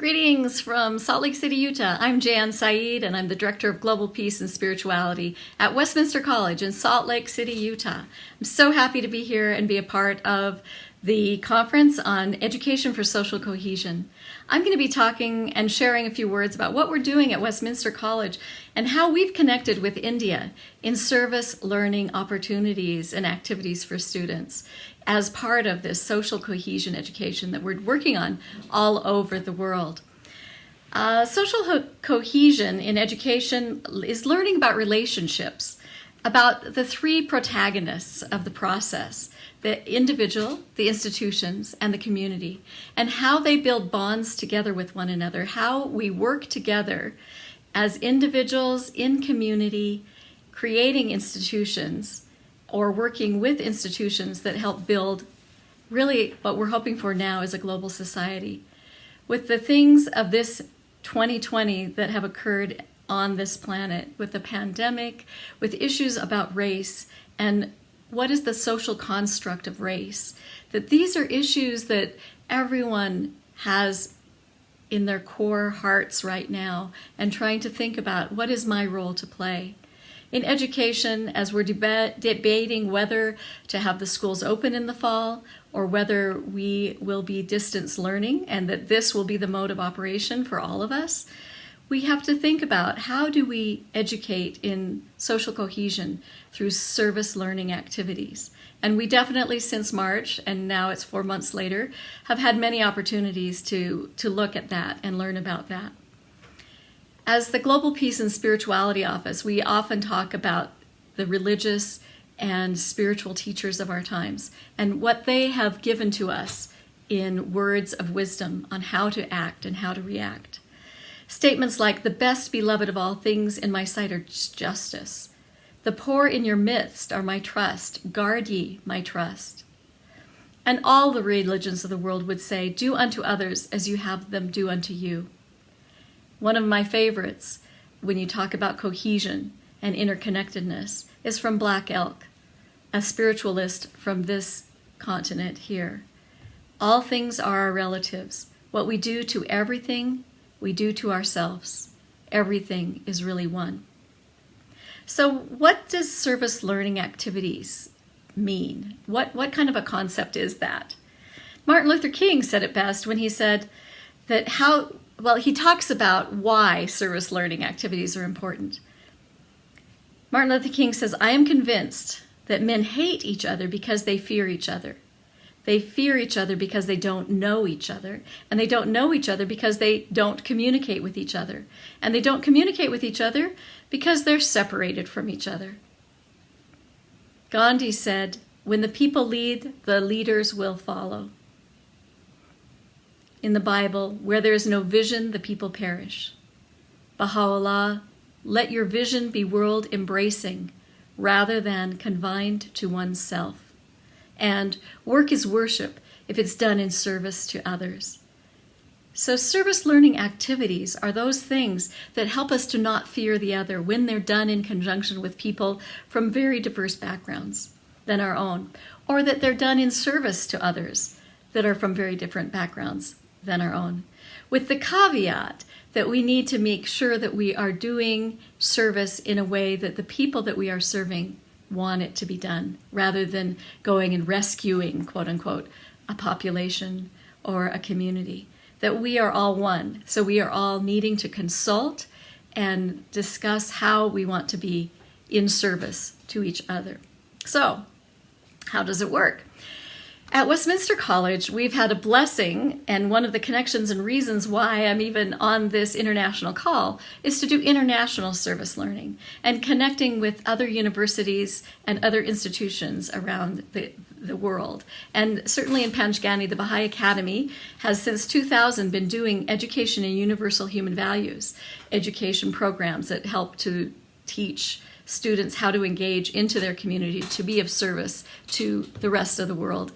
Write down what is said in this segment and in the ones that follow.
Greetings from Salt Lake City, Utah. I'm Jan Saeed, and I'm the Director of Global Peace and Spirituality at Westminster College in Salt Lake City, Utah. I'm so happy to be here and be a part of the conference on education for social cohesion. I'm going to be talking and sharing a few words about what we're doing at Westminster College and how we've connected with India in service learning opportunities and activities for students as part of this social cohesion education that we're working on all over the world. Social cohesion in education is learning about relationships, about the three protagonists of the process: the individual, the institutions, and the community, and how they build bonds together with one another, how we work together as individuals in community, creating institutions or working with institutions that help build really what we're hoping for now is a global society. With the things of this 2020 that have occurred on this planet, with the pandemic, with issues about race, and what is the social construct of race, that these are issues that everyone has in their core hearts right now, and trying to think about what is my role to play. In education, as we're debating whether to have the schools open in the fall or whether we will be distance learning and that this will be the mode of operation for all of us, we have to think about how do we educate in social cohesion through service learning activities. And we definitely, since March, and now it's 4 months later, have had many opportunities to look at that and learn about that. As the Global Peace and Spirituality Office, we often talk about the religious and spiritual teachers of our times and what they have given to us in words of wisdom on how to act and how to react. Statements like, "The best beloved of all things in my sight are justice. The poor in your midst are my trust. Guard ye my trust." And all the religions of the world would say, "Do unto others as you have them do unto you." One of my favorites, when you talk about cohesion and interconnectedness, is from Black Elk, a spiritualist from this continent here. All things are our relatives. What we do to everything, we do to ourselves. Everything is really one. So what does service learning activities mean? What kind of a concept is that? Martin Luther King said it best when he said that he talks about why service learning activities are important. Martin Luther King says, "I am convinced that men hate each other because they fear each other. They fear each other because they don't know each other, and they don't know each other because they don't communicate with each other, and they don't communicate with each other because they're separated from each other." Gandhi said, "When the people lead, the leaders will follow." In the Bible, where there is no vision, the people perish. Baha'u'llah, "Let your vision be world-embracing rather than confined to oneself." And work is worship if it's done in service to others. So service learning activities are those things that help us to not fear the other when they're done in conjunction with people from very diverse backgrounds than our own, or that they're done in service to others that are from very different backgrounds than our own, with the caveat that we need to make sure that we are doing service in a way that the people that we are serving want it to be done, rather than going and rescuing, quote unquote, a population or a community. That we are all one, so we are all needing to consult and discuss how we want to be in service to each other. So, how does it work? At Westminster College, we've had a blessing, and one of the connections and reasons why I'm even on this international call is to do international service learning and connecting with other universities and other institutions around the world. And certainly in Panjgani, the Baha'i Academy has since 2000 been doing education in universal human values, education programs that help to teach students how to engage into their community, to be of service to the rest of the world,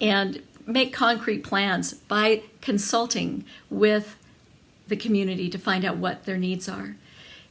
and make concrete plans by consulting with the community to find out what their needs are.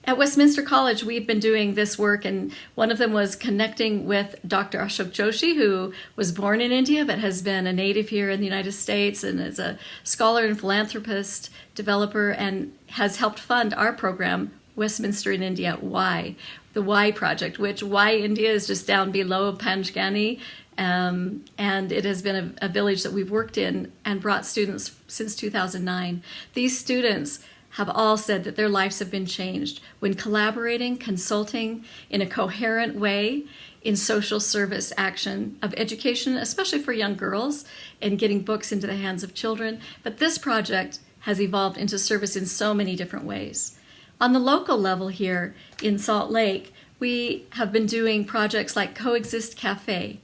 At Westminster College, we've been doing this work, and one of them was connecting with Dr. Ashok Joshi, who was born in India but has been a native here in the United States and is a scholar and philanthropist, developer, and has helped fund our program, Westminster in India, Y, the Y Project, which Y India is just down below Panjgani, and it has been a village that we've worked in and brought students since 2009. These students have all said that their lives have been changed when collaborating, consulting in a coherent way in social service action of education, especially for young girls, and getting books into the hands of children. But this project has evolved into service in so many different ways. On the local level here in Salt Lake, we have been doing projects like Coexist Cafe,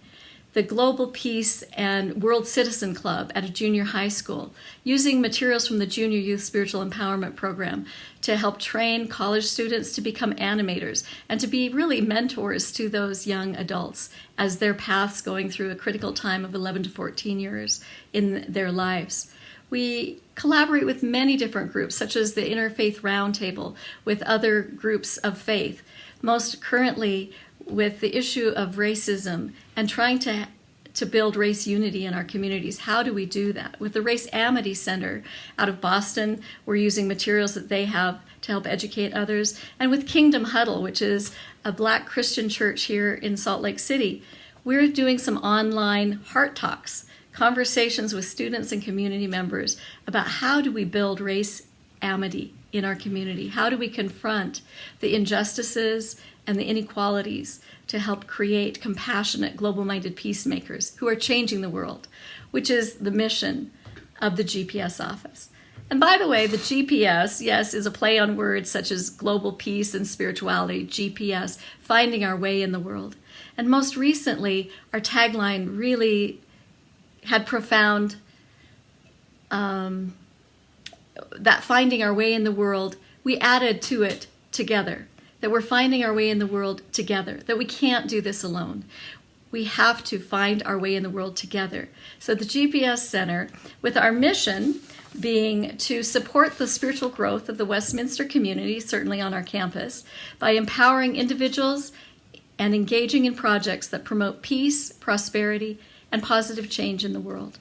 the Global Peace and World Citizen Club at a junior high school, using materials from the Junior Youth Spiritual Empowerment Program to help train college students to become animators and to be really mentors to those young adults as their paths going through a critical time of 11 to 14 years in their lives. We collaborate with many different groups, such as the Interfaith Roundtable, with other groups of faith, most currently with the issue of racism and trying to build race unity in our communities. How do we do that? With the Race Amity Center out of Boston, we're using materials that they have to help educate others. And with Kingdom Huddle, which is a Black Christian church here in Salt Lake City, we're doing some online heart talks, conversations with students and community members about how do we build race amity in our community? How do we confront the injustices and the inequalities to help create compassionate, global-minded peacemakers who are changing the world, which is the mission of the GPS office. And by the way, the GPS, yes, is a play on words such as global peace and spirituality, GPS, finding our way in the world. And most recently, our tagline really had profound, that finding our way in the world, we added to it together. That we're finding our way in the world together, that we can't do this alone. We have to find our way in the world together. So the GPS Center, with our mission being to support the spiritual growth of the Westminster community, certainly on our campus, by empowering individuals and engaging in projects that promote peace, prosperity, and positive change in the world.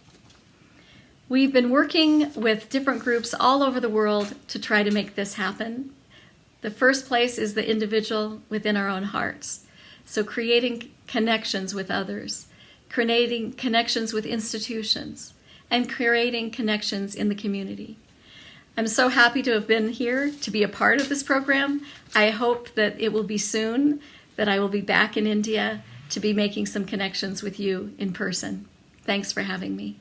We've been working with different groups all over the world to try to make this happen. The first place is the individual within our own hearts. So creating connections with others, creating connections with institutions, and creating connections in the community. I'm so happy to have been here to be a part of this program. I hope that it will be soon, that I will be back in India to be making some connections with you in person. Thanks for having me.